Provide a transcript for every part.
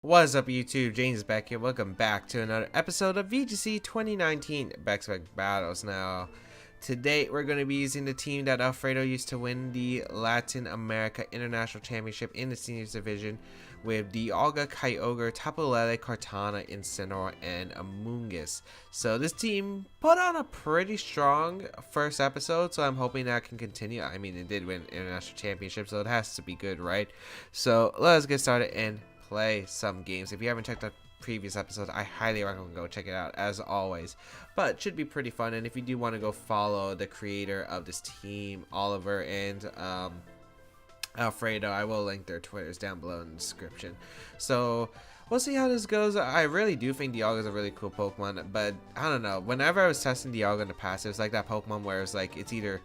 What is up YouTube, James Baek here. Welcome back to another episode of VGC 2019 Baek Battles. Now, today we're going to be using the team that Alfredo used to win the Latin America International Championship in the Seniors Division with Dialga, Kyogre, Tapu Lele, Kartana, Incineroar, and Amoonguss. So this team put on a pretty strong first episode, so I'm hoping that can continue. I mean, it did win International Championship, so it has to be good, right? So let's get started and play some games. If you haven't checked out previous episodes, I highly recommend go check it out as always, but it should be pretty fun. And if you do want to go follow the creator of this team, Oliver and Alfredo, I will link their Twitters down below in the description. So we'll see how this goes. I really do think Dialga is a really cool Pokemon, but I don't know, whenever I was testing Dialga in the past, it was like that Pokemon where it's like it's either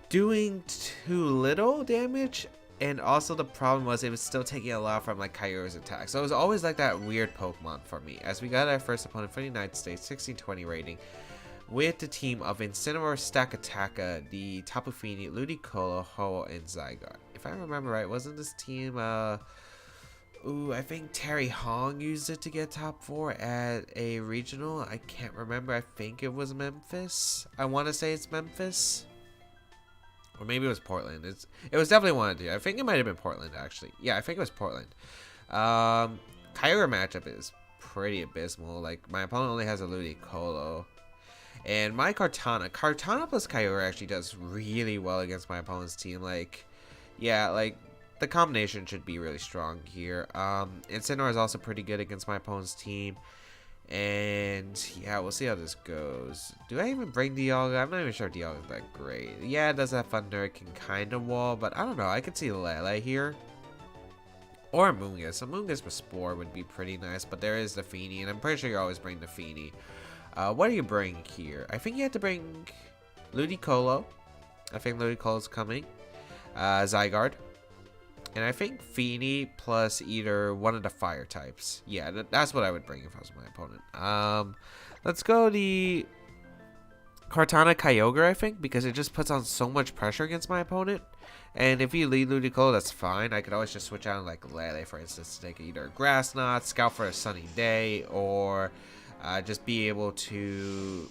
doing too little damage, and also the problem was it was still taking a lot from like Kyogre's attack. So it was always like that weird Pokemon for me. As we got our first opponent for the United States, 1620 rating, with the team of Incineroar, Stakataka, the Tapu Fini, Ludicolo, Ho, and Zygarde. If I remember right, wasn't this team I think Terry Hong used it to get top 4 at a regional. I can't remember. I think it was Memphis. I want to say it's Memphis. Or maybe it was Portland. It was definitely one of the two. I think it might have been Portland, actually. Yeah, I think it was Portland. Kyogre matchup is pretty abysmal. Like, my opponent only has a Ludicolo. And my Kartana plus Kyogre actually does really well against my opponent's team. Like, yeah, like, the combination should be really strong here. Incineroar is also pretty good against my opponent's team. And yeah, we'll see how this goes. Do I even bring Dialga? I'm not even sure Dialga is that great. Yeah, it does have Thunder, it can kind of wall, but I don't know. I could see Lele here. Or Amoonguss. Amoonguss with Spore would be pretty nice, but there is the Fini, and I'm pretty sure you always bring the Fini. What do you bring here? I think you have to bring Ludicolo. I think Ludicolo's coming. Zygarde. And I think Fini plus either one of the fire types. Yeah, that's what I would bring if I was my opponent. Let's go the Kartana Kyogre, I think, because it just puts on so much pressure against my opponent. And if you lead Ludicolo, that's fine. I could always just switch out like Lele, for instance, to take either a Grass Knot, Scout for a sunny day, or just be able to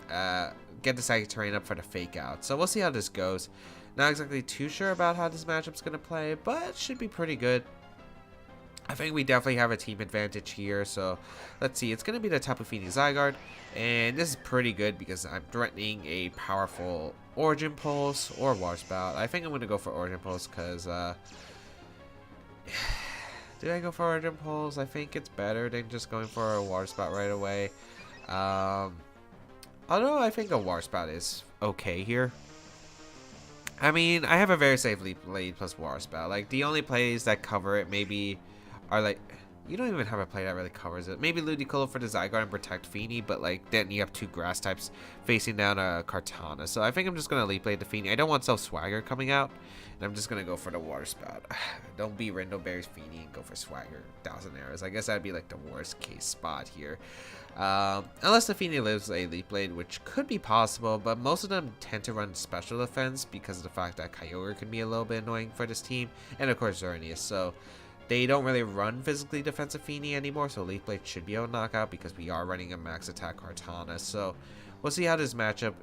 get the Psychic Terrain up for the fake out. So we'll see how this goes. Not exactly too sure about how this matchup's going to play, but it should be pretty good. I think we definitely have a team advantage here, so let's see. It's going to be the Tapu Fini Zygarde, and this is pretty good because I'm threatening a powerful Origin Pulse or Water Spout. I think I'm going to go for Origin Pulse because, did I go for Origin Pulse? I think it's better than just going for a Water Spout right away. Although I think a Water Spout is okay here. I mean, I have a very safe lead plus Water Spout. Like, the only plays that cover it maybe are like, you don't even have a play that really covers it. Maybe Ludicolo for the Zygarde and protect Fini, but like, then you have 2 grass types facing down a Kartana. So I think I'm just going to lead play the Fini. I don't want Self Swagger coming out, and I'm just going to go for the Water Spout. Don't be Rindoberry's Fini and go for Swagger, 1,000 arrows. I guess that'd be like the worst case spot here. Unless the Fini lives a Leaf Blade, which could be possible, but most of them tend to run special defense because of the fact that Kyogre can be a little bit annoying for this team, and of course Xerneas. So they don't really run physically defensive Fini anymore, so Leaf Blade should be able to knock out because we are running a max attack Kartana. So we'll see how this matchup,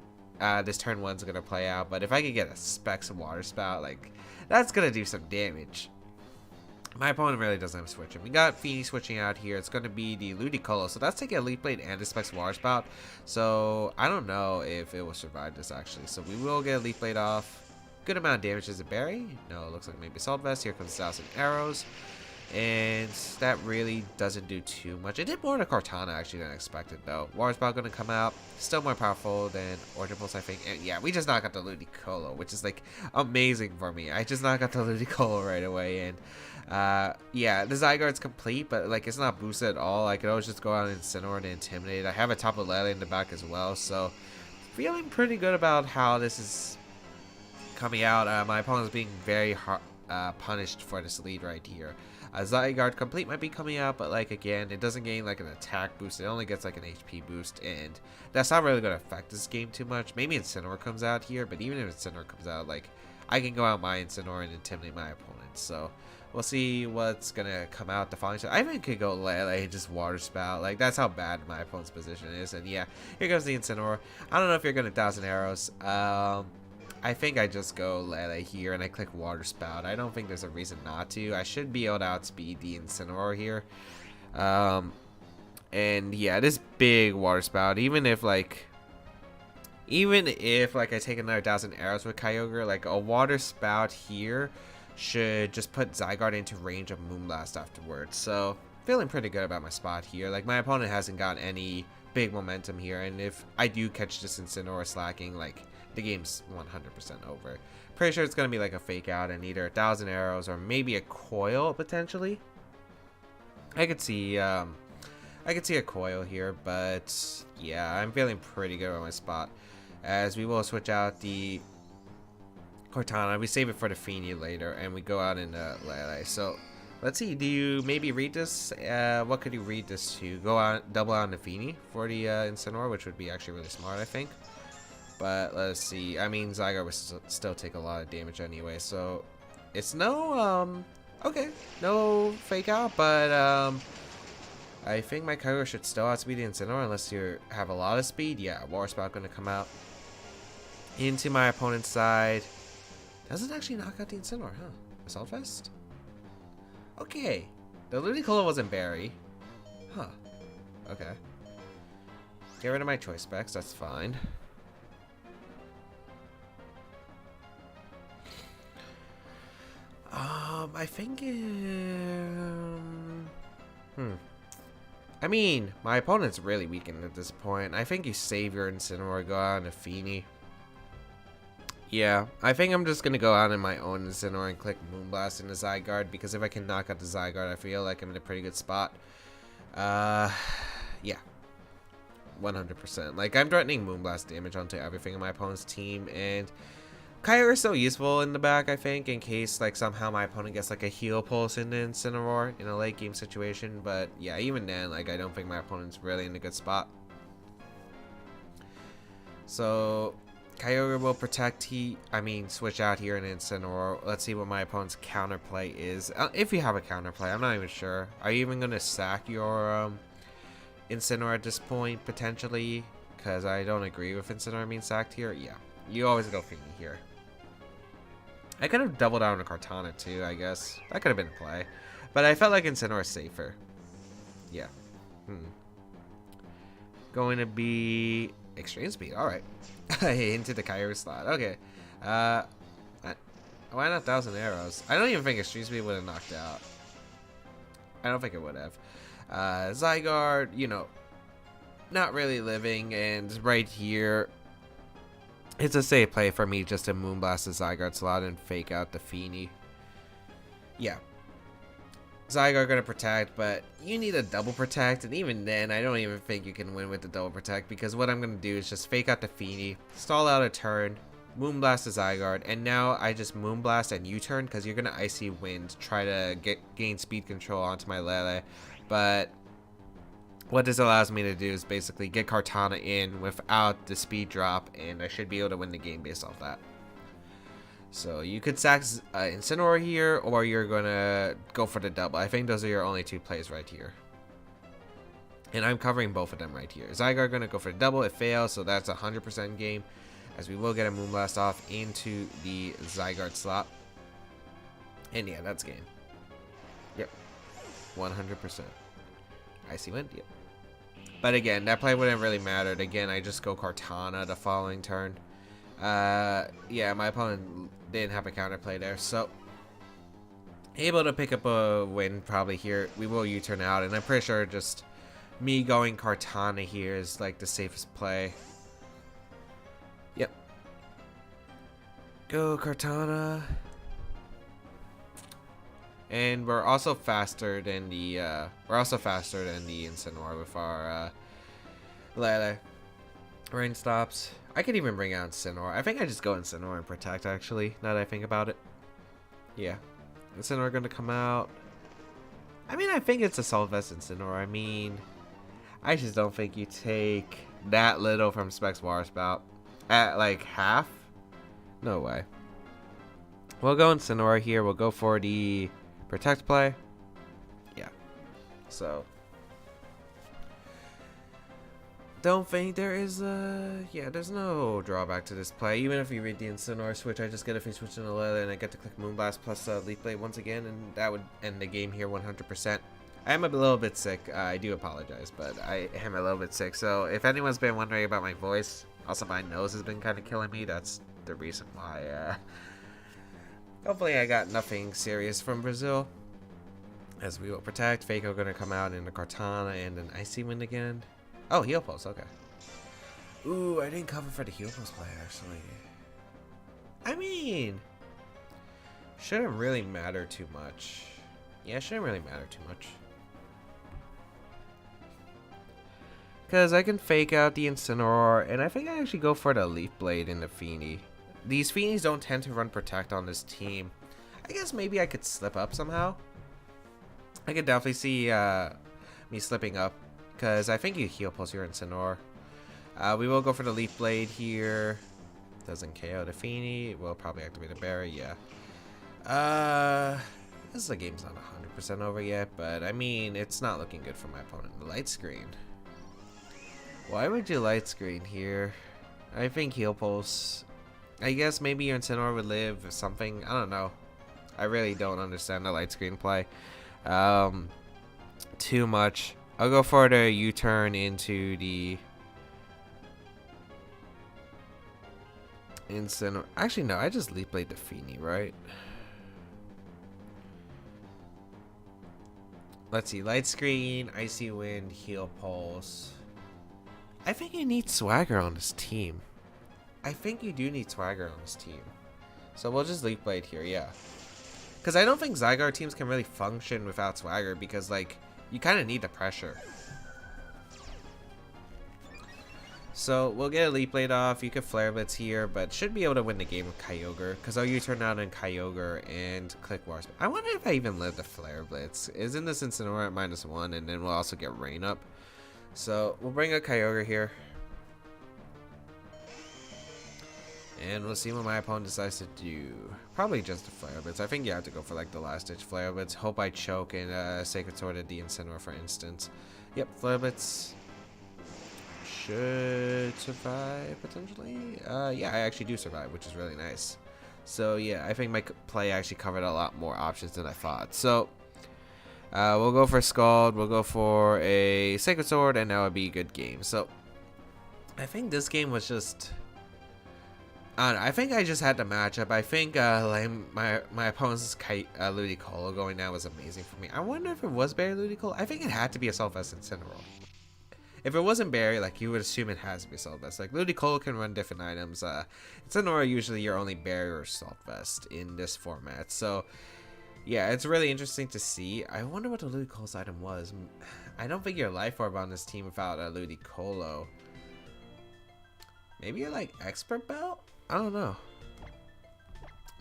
this turn 1's going to play out, but if I could get a Specs Water Spout, like, that's going to do some damage. My opponent really doesn't have switching. We got Fini switching out here. It's going to be the Ludicolo. So that's taking a Leaf Blade and a Specs Water Spout. So I don't know if it will survive this, actually. So we will get a Leaf Blade off. Good amount of damage. Is it Berry? No, it looks like maybe Assault Vest. Here comes 1,000 arrows. And that really doesn't do too much. It did more to Kartana, actually, than expected, though. Water Spout going to come out. Still more powerful than Origin Pulse, I think. And yeah, we just knocked out the Ludicolo, which is, like, amazing for me. I just knocked out the Ludicolo right away. And yeah, the Zygarde's complete, but like it's not boosted at all. I could always just go out and Incineroar and Intimidate. I have a Tapu Lele in the back as well, so feeling pretty good about how this is coming out. My opponent's being very punished for this lead right here. Zygarde complete might be coming out, but like again, it doesn't gain like an attack boost. It only gets like an HP boost, and that's not really going to affect this game too much. Maybe Incineroar comes out here, but even if Incineroar comes out, like I can go out my Incineroar and intimidate my opponent. So We'll see what's gonna come out the following. I even could go LAIC, just Water Spout. Like, that's how bad my opponent's position is. And yeah, here goes the Incineroar. I don't know if you're gonna 1,000 arrows. I think I just go LAIC here and I click Water Spout. I don't think there's a reason not to. I should be able to outspeed the Incineroar here. And yeah, this big Water Spout, even if like I take another 1,000 arrows with Kyogre, like a Water Spout here should just put Zygarde into range of Moonblast afterwards. So feeling pretty good about my spot here. Like, my opponent hasn't got any big momentum here, and if I do catch this Incineroar slacking, like, the game's 100% over. Pretty sure it's gonna be like a fake out and either 1,000 arrows or maybe a coil potentially. I could see a coil here, but yeah, I'm feeling pretty good on my spot. As we will switch out the Cortana, we save it for the Feeny later, and we go out in LAIC. So let's see, do you maybe read this? What could you read this to? Go out, double out in the Feeny for the Incineroar, which would be actually really smart, I think. But let's see. I mean, Zygarde would still take a lot of damage anyway, so it's no okay, no fake out, but I think my Kyogre should still outspeed the Incineroar unless you have a lot of speed. Yeah, Water Spout gonna come out into my opponent's side. Doesn't actually knock out the Incineroar, huh? Assault Vest? Okay. The Ludicolo wasn't Berry. Huh. Okay. Get rid of my choice specs, that's fine. I think I mean, my opponent's really weakened at this point. I think you save your Incineroar, go out on a Feeny. Yeah, I think I'm just gonna go out in my own Incineroar and click Moonblast into Zygarde, because if I can knock out the Zygarde, I feel like I'm in a pretty good spot. Yeah. 100%. Like, I'm threatening Moonblast damage onto everything in my opponent's team, and Kyogre is so useful in the back, I think, in case, like, somehow my opponent gets, like, a heal pulse into Incineroar in a late game situation. But, yeah, even then, like, I don't think my opponent's really in a good spot. So, Kyogre will protect, switch out here in Incineroar. Let's see what my opponent's counterplay is. If you have a counterplay, I'm not even sure. Are you even going to sack your, Incineroar at this point, potentially? Because I don't agree with Incineroar being sacked here. Yeah, you always go Feeny here. I could have doubled down on Cortana too, I guess. That could have been a play. But I felt like Incineroar is safer. Yeah. Going to be Extreme Speed. Alright. Into the Kyogre slot. Okay. Why not 1,000 arrows? I don't even think Extreme Speed would have knocked out. I don't think it would have. Zygarde, you know, not really living, and right here, it's a safe play for me just to Moonblast the Zygarde slot and fake out the Feeny. Yeah. Zygarde gonna protect, but you need a double protect, and even then, I don't even think you can win with the double protect, because what I'm gonna do is just fake out the Feeny, stall out a turn, Moonblast the Zygarde, and now I just Moonblast and U-turn, because you're gonna Icy Wind, try to gain speed control onto my LAIC. But what this allows me to do is basically get Cortana in without the speed drop, and I should be able to win the game based off that. So you could sack Incineroar here, or you're gonna go for the double. I think those are your only two plays right here. And I'm covering both of them right here. Zygarde gonna go for the double, it fails, so that's 100% game, as we will get a Moonblast off into the Zygarde slot. And yeah, that's game. Yep. 100%. Icy Wind, yep. But again, that play wouldn't really matter. Again, I just go Cortana the following turn. Yeah, my opponent didn't have a counterplay there, so able to pick up a win probably here. We will U-turn out, and I'm pretty sure just me going Cortana here is like the safest play. Yep. Go Cortana. And we're also faster than the Incineroar with our LAIC. Rain stops. I could even bring out Incineroar. I think I just go Incineroar and protect, actually, now that I think about it. Yeah. Incineroar gonna come out. I mean, I think it's Assault Vest Incineroar. I mean, I just don't think you take that little from Specs Water Spout at like half. No way. We'll go Incineroar here. We'll go for the Protect play. Yeah. So don't think there is there's no drawback to this play. Even if you read the Incineroar switch, I just get if you switch in a Lily and I get to click Moonblast plus Leaf Blade once again, and that would end the game here 100%. I am a little bit sick. I do apologize, but I am a little bit sick. So if anyone's been wondering about my voice, also my nose has been kind of killing me. That's the reason why. Hopefully I got nothing serious from Brazil. As we will protect. Faco gonna come out in the Kartana and an Icy Wind again. Oh, Heal Pulse, okay. Ooh, I didn't cover for the Heal Pulse play, actually. I mean, shouldn't really matter too much. Yeah, shouldn't really matter too much. Because I can fake out the Incineroar, and I think I actually go for the Leaf Blade in the Feeny. These Feenies don't tend to run Protect on this team. I guess maybe I could slip up somehow. I could definitely see me slipping up, because I think you Heal Pulse your Incineroar. We will go for the Leaf Blade here. Doesn't KO the Feeny. We'll probably activate a Berry, yeah. The game's not 100% over yet, but I mean, it's not looking good for my opponent. The Light Screen. Why would you Light Screen here? I think Heal Pulse. I guess maybe your Incineroar would live or something. I don't know. I really don't understand the Light Screen play too much. I'll go for the U-turn into the Incineroar. Actually, no. I just Leaf Blade the Feeny, right? Let's see. Light Screen, Icy Wind, Heal Pulse. I think you need Swagger on this team. I think you do need Swagger on this team. So we'll just Leaf Blade here, yeah. Because I don't think Zygarde teams can really function without Swagger because, like, you kind of need the pressure. So we'll get a Leaf Blade off. You could Flare Blitz here, but should be able to win the game with Kyogre. Because I'll U-turn out in Kyogre and click Wars. I wonder if I even live the Flare Blitz. Isn't this Incineroar at -1, and then we'll also get Rain Up. So we'll bring a Kyogre here. And we'll see what my opponent decides to do. Probably just a Flare Blitz. I think you have to go for like the last ditch Flare Blitz. Hope I choke and Sacred Sword at the Incineroar, for instance. Yep, Flare Blitz should survive potentially. Yeah, I actually do survive, which is really nice. So yeah, I think my play actually covered a lot more options than I thought. So we'll go for Scald, we'll go for a Sacred Sword, and that would be a good game. So I think this game was just, I don't know, I think I just had the matchup. I think like my opponent's Ludicolo going down was amazing for me. I wonder if it was Barry Ludicolo. I think it had to be a Self-Vest Incineroar. If it wasn't Barry, like, you would assume it has to be Self-Vest. Like, Ludicolo can run different items. Incineroar usually your only Barry or Self-Vest in this format. So yeah, it's really interesting to see. I wonder what the Ludicolo's item was. I don't think you're Life Orb on this team without a Ludicolo. Maybe you're like Expert Belt? I don't know.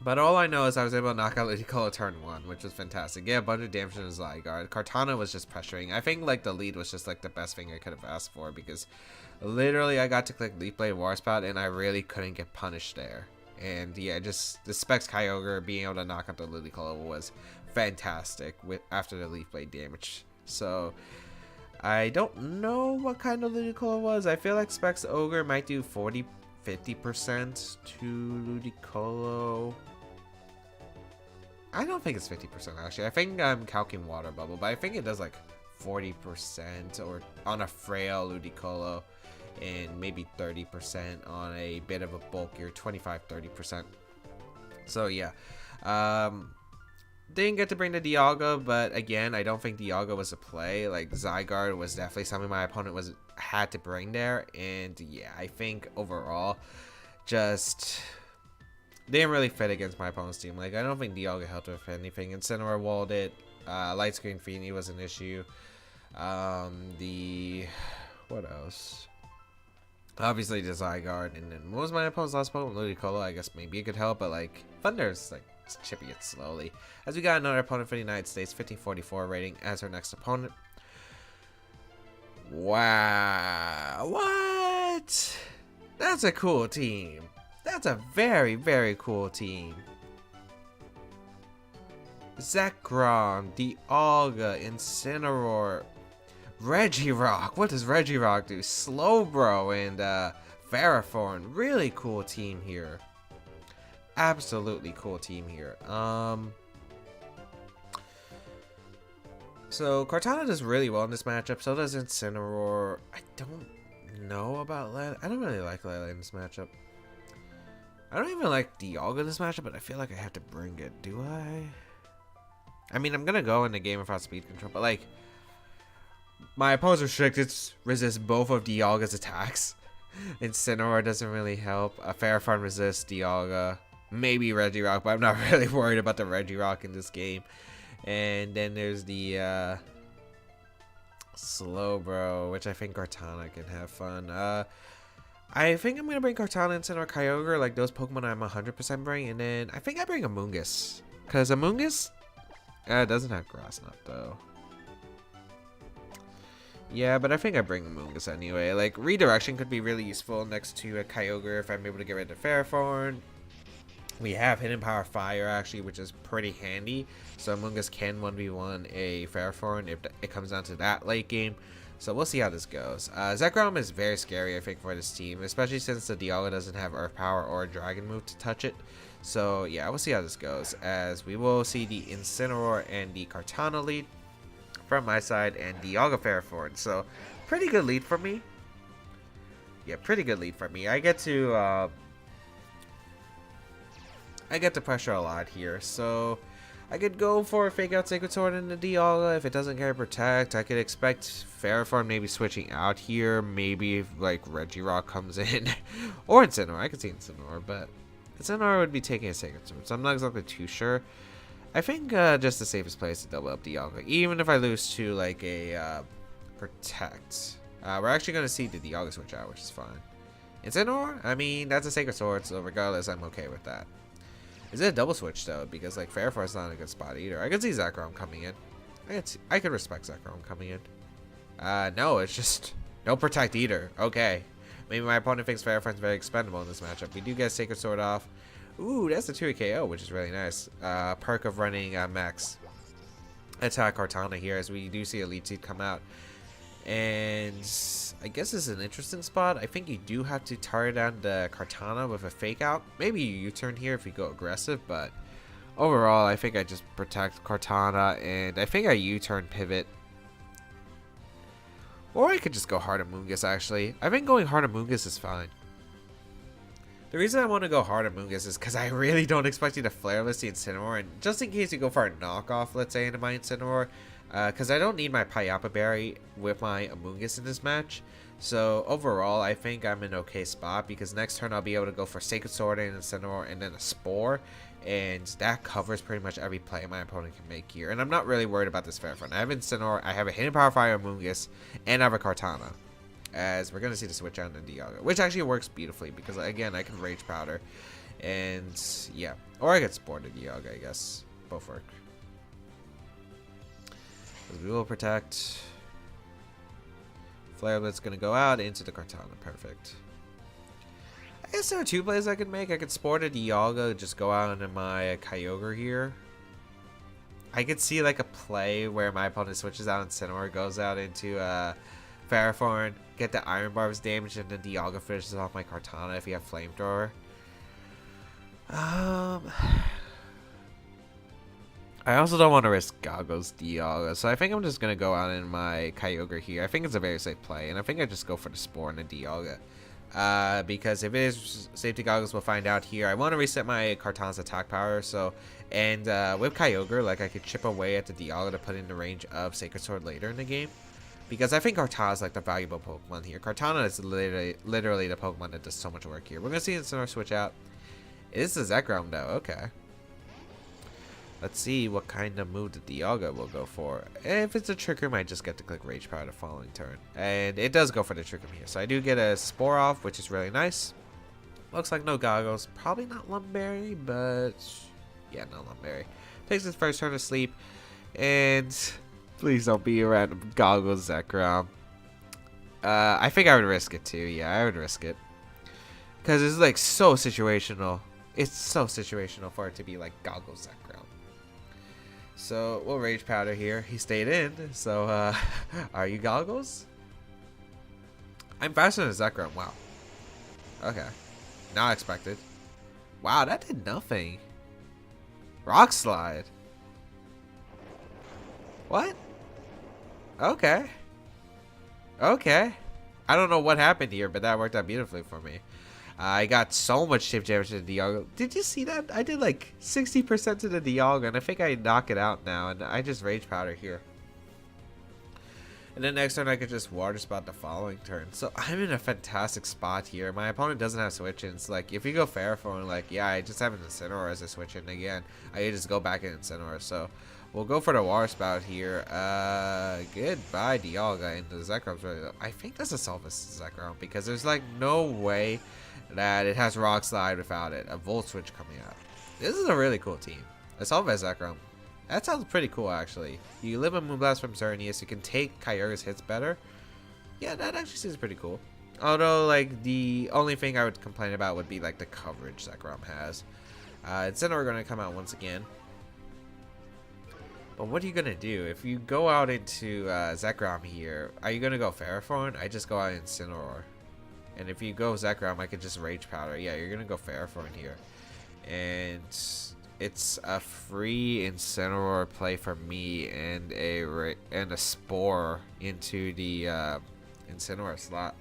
But all I know is I was able to knock out Ludicolo turn 1, which was fantastic. Yeah, a bunch of damage in his Zygarde. Kartana was just pressuring. I think like the lead was just like the best thing I could have asked for, because literally I got to click Leaf Blade War Spout and I really couldn't get punished there. And yeah, just the Specs Kyogre being able to knock out the Ludicolo was fantastic after the Leaf Blade damage. So I don't know what kind of Ludicolo was. I feel like Specs Ogre might do 50% to Ludicolo. I don't think it's 50% actually. I think I'm calculating Water Bubble, but I think it does like 40% or on a frail Ludicolo, and maybe 30% on a bit of a bulkier 25-30%. So yeah, didn't get to bring the Dialga, but again, I don't think Dialga was a play. Like, Zygarde was definitely something my opponent had to bring there, and yeah, I think overall just didn't really fit against my opponent's team. Like, I don't think Dialga helped with anything. Incineroar walled it. Light Screen Feeny was an issue. What else? Obviously the Zygarde, and then what was my opponent's last Pokemon? Ludicolo. I guess maybe it could help, but like Thunder's like chipping it slowly. As we got another opponent for the United States, 1544 rating as our next opponent. Wow, what? That's a cool team. That's a very, very cool team. Zekrom, Dialga, Incineroar, Regirock. What does Regirock do? Slowbro and Ferrothorn. Really cool team here. Absolutely cool team here. So Cortana does really well in this matchup. So does Incineroar. I don't know about LAIC. I don't really like LAIC in this matchup. I don't even like Dialga in this matchup, but I feel like I have to bring it. Do I? I mean, I'm gonna go in the game without speed control, but like, my opponent's restricted resists both of Dialga's attacks. Incineroar doesn't really help. Ferrothorn resists Dialga. Maybe Regirock, but I'm not really worried about the Regirock in this game. And then there's the Slowbro, which I think Cortana can have fun. I think I'm going to bring Cortana, Incineroar, Kyogre, like those Pokemon I'm 100% bring. And then I think I bring Amoonguss. Because Amoonguss doesn't have Grass Knot, though. Yeah, but I think I bring Amoonguss anyway. Like, Redirection could be really useful next to a Kyogre if I'm able to get rid of Ferrothorn. We have Hidden Power Fire, actually, which is pretty handy. So Amoonguss can 1v1 a Ferrothorn if it comes down to that late game. So we'll see how this goes. Zekrom is very scary, I think, for this team, especially since the Dialga doesn't have Earth Power or a Dragon move to touch it. So yeah, we'll see how this goes, as we will see the Incineroar and the Cortana lead from my side, and Dialga Ferrothorn. So pretty good lead for me. Yeah, pretty good lead for me. I get to pressure a lot here, so I could go for a fake out Sacred Sword in the Dialga. If it doesn't carry Protect, I could expect Ferrothorn maybe switching out here. Maybe if, like, Regirock comes in. Or Incineroar. I could see Incineroar, but Incineroar would be taking a Sacred Sword, so I'm not exactly too sure. I think just the safest place to double up Dialga, even if I lose to, like, a Protect. We're actually going to see the Dialga switch out, which is fine. Incineroar? I mean, that's a Sacred Sword, so regardless, I'm okay with that. Is it a double switch though? Because like Ferrothorn's not in a good spot either. I could see Zekrom coming in. I could respect Zekrom coming in. No, it's just no Protect either. Okay. Maybe my opponent thinks Ferrothorn's very expendable in this matchup. We do get Sacred Sword off. Ooh, that's the 2 KO, which is really nice. Perk of running Max attack Cortana here, as we do see a Leech Seed come out. And I guess this is an interesting spot. I think you do have to target down the Cortana with a fake out. Maybe you U-turn here if you go aggressive, but overall I think I just protect Cortana, and I think I U-turn pivot. Or I could just go hard Amoonguss actually. I think going hard Amoonguss is fine. The reason I want to go hard Amoonguss is because I really don't expect you to Flare-less the Incineroar, and just in case you go for a knockoff, let's say, into my Incineroar, because I don't need my Payapa Berry with my Amoonguss in this match. So overall, I think I'm in an okay spot, because next turn I'll be able to go for Sacred Sword and Incineroar and then a Spore, and that covers pretty much every play my opponent can make here. And I'm not really worried about this Ferrothorn. I have Incineroar, I have a Hidden Power Fire Amoonguss, and I have a Cortana. As we're going to see the switch out in Dialga, which actually works beautifully, because again, I can Rage Powder, and yeah, or I get Spore to Dialga, I guess. Both work. We will protect. Flare Blitz going to go out into the Cortana. Perfect. I guess there are two plays I could make. I could Spore to Dialga, just go out into my Kyogre here. I could see like a play where my opponent switches out and Incineroar goes out into Ferrothorn, get the Iron Barbs damage, and then Dialga finishes off my Cortana if you have Flamethrower. I also don't want to risk Goggles Dialga, so I think I'm just going to go out in my Kyogre here. I think it's a very safe play, and I think I just go for the Spore and the Dialga. Because if it is Safety Goggles, we'll find out here. I want to reset my Cortana's attack power, so, and with Kyogre, like, I could chip away at the Dialga to put in the range of Sacred Sword later in the game. Because I think Cortana is like the valuable Pokemon here. Cortana is literally the Pokemon that does so much work here. We're going to see Incineroar switch out. It is the Zekrom though, okay. Let's see what kind of move the Dialga will go for. If it's a Trick Room, I just get to click Rage Power the following turn. And it does go for the Trick Room here. So I do get a Spore off, which is really nice. Looks like no Goggles. Probably not Lumberry, but yeah, no Lumberry. Takes his first turn to sleep. And please don't be a random Goggles Zekrom. I think I would risk it too. Yeah, I would risk it. Because it's like so situational. It's so situational for it to be like Goggles Zekrom. So we'll Rage Powder here. He stayed in. So are you goggles? I'm faster than Zekrom. Wow. Okay. Not expected. Wow, that did nothing. Rock Slide. What? Okay. Okay. I don't know what happened here, but that worked out beautifully for me. I got so much chip damage to the Dialga. Did you see that? I did like 60% to the Dialga, and I think I knock it out now, and I just Rage Powder here. And then next turn I could just Water Spout the following turn. So I'm in a fantastic spot here. My opponent doesn't have switch-ins. Like, if you go Ferrothorn, like, yeah, I just have an Incineroar as a switch-in again. I can just go back in Incineroar. So we'll go for the Water Spout here. Goodbye, Dialga. And the Zekrom's really low. I think this is Solvus Zekrom because there's, like, no way that it has Rock Slide without it. A Volt Switch coming out. This is a really cool team. A Solvus Zekrom. That sounds pretty cool, actually. You live a Moonblast from Xerneas, you can take Kyogre's hits better. Yeah, that actually seems pretty cool. Although, like, the only thing I would complain about would be, like, the coverage Zekrom has. Incineroar going to come out once again. But what are you going to do? If you go out into Zekrom here, are you going to go Ferrothorn? I just go out Incineroar. And if you go Zekrom, I could just Rage Powder. Yeah, you're going to go Ferrothorn here. And it's a free Incineroar play for me and a Spore into the Incineroar slot.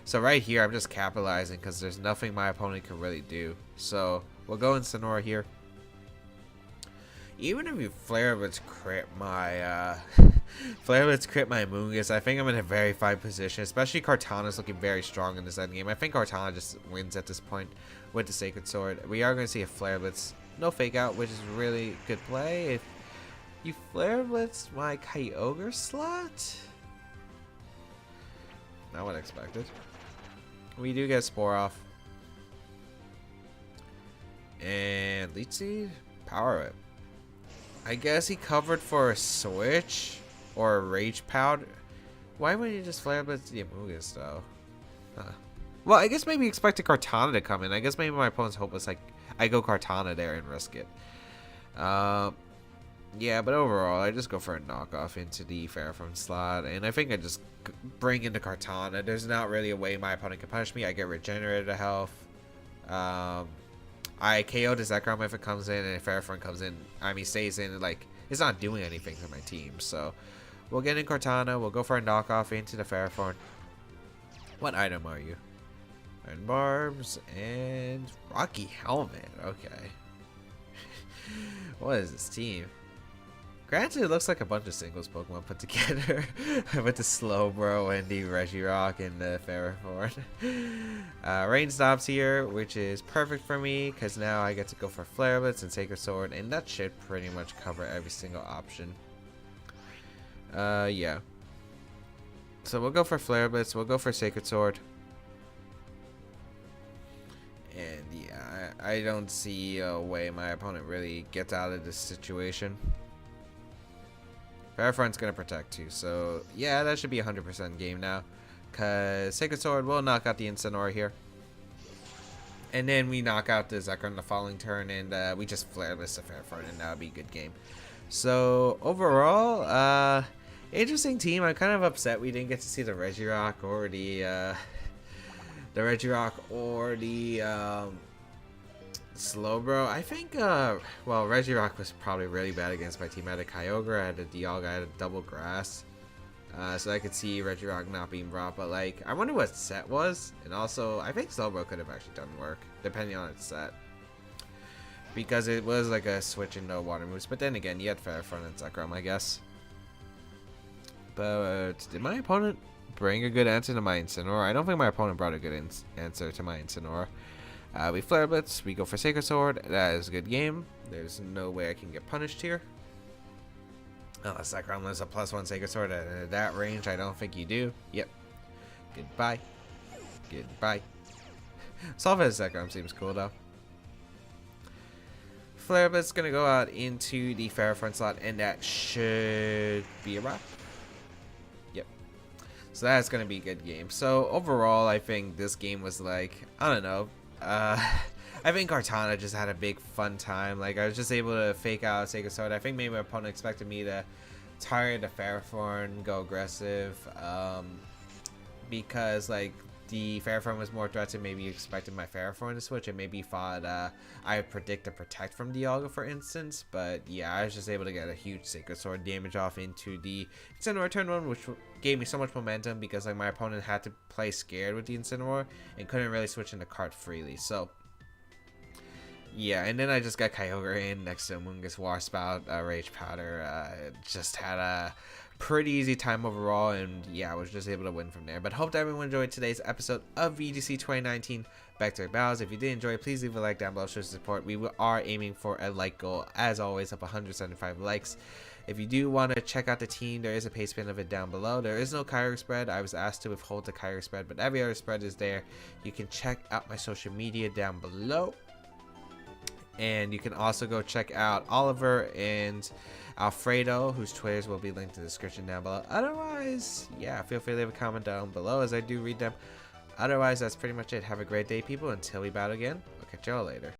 So right here, I'm just capitalizing because there's nothing my opponent can really do. So we'll go Incineroar here. Even if you Flare Blitz crit my Moongus, I think I'm in a very fine position. Especially Kartana's looking very strong in this endgame. I think Kartana just wins at this point with the Sacred Sword. We are going to see a Flare Blitz. No Fake Out, which is really good play. If you Flare Blitz my Kyogre slot, not what I expected. We do get Spore off. And Leech Seed, Power Whip. I guess he covered for a switch or a Rage Powder. Why wouldn't you just Flare Blitz the Amogus though? Huh. Well, I guess maybe expect a Kartana to come in. I guess maybe my opponent's hope was like I go Kartana there and risk it. Yeah, but overall, I just go for a knockoff into the Ferrothorn slot, and I think I just bring in the Kartana. There's not really a way my opponent can punish me. I get regenerated health. I KO the Zekrom if it comes in, and if Ferrothorn comes in, I mean stays in, like it's not doing anything to my team. So we'll get in Kartana. We'll go for a knockoff into the Ferrothorn. What item are you? Iron Barbs and Rocky Helmet. Okay. What is this team? Granted, it looks like a bunch of singles Pokemon put together with the Slowbro and the Regirock and the Ferrothorn. Rain stops here, which is perfect for me because now I get to go for Flare Blitz and Sacred Sword, and that should pretty much cover every single option. Yeah. So we'll go for Flare Blitz, we'll go for Sacred Sword. And yeah, I don't see a way my opponent really gets out of this situation. Ferrothorn's going to protect too, so yeah, that should be 100% game now. Because Sacred Sword will knock out the Incineroar here. And then we knock out the Zekrom the following turn, and we just Flare Blitz the Ferrothorn, and that would be a good game. So overall, interesting team. I'm kind of upset we didn't get to see the Regirock or the Slowbro. I think, well, Regirock was probably really bad against my team. I had a Kyogre, I had a Dialga, I had a Double Grass. So I could see Regirock not being brought, but like, I wonder what set was. And also, I think Slowbro could have actually done work, depending on its set. Because it was like a switch into water moves. But then again, you had Ferrothorn and Zekrom, I guess. But did my opponent bring a good answer to my Incineroar? I don't think my opponent brought a good answer to my Incineroar. We Flare Blitz, we go for Sacred Sword. That is a good game. There's no way I can get punished here. Unless Zekrom has a +1 Sacred Sword at that range, I don't think you do. Yep. Goodbye. Goodbye. Solvus Zekrom seems cool though. Flare Blitz gonna go out into the Ferrothorn slot, and that should be a wrap. Yep. So that's gonna be a good game. So overall, I think this game was like, I don't know. I think Cortana just had a big fun time. Like, I was just able to fake out Sacred Sword. I think maybe my opponent expected me to target the Ferrothorn, go aggressive, because like the Ferrothorn was more threatened. Maybe you expected my Ferrothorn to switch, and maybe thought I would predict a Protect from Dialga, for instance. But yeah, I was just able to get a huge Sacred Sword damage off into the Incineroar turn 1, which gave me so much momentum because like my opponent had to play scared with the Incineroar and couldn't really switch into card freely. So yeah, and then I just got Kyogre in next to Mungus, Warspout, Rage Powder. Just had a pretty easy time overall, and yeah, I was just able to win from there. But hope that everyone enjoyed today's episode of VGC 2019 Back Battles. If you did enjoy, please leave a like down below, show support. We are aiming for a like goal, as always, of 175 likes. If you do want to check out the team, there is a paste bin of it down below. There is no Kyogre spread. I was asked to withhold the Kyogre spread, but every other spread is there. You can check out my social media down below. And you can also go check out Oliver and Alfredo, whose Twitters will be linked in the description down below. Otherwise, yeah, feel free to leave a comment down below as I do read them. Otherwise, that's pretty much it. Have a great day, people. Until we battle again, I'll catch y'all later.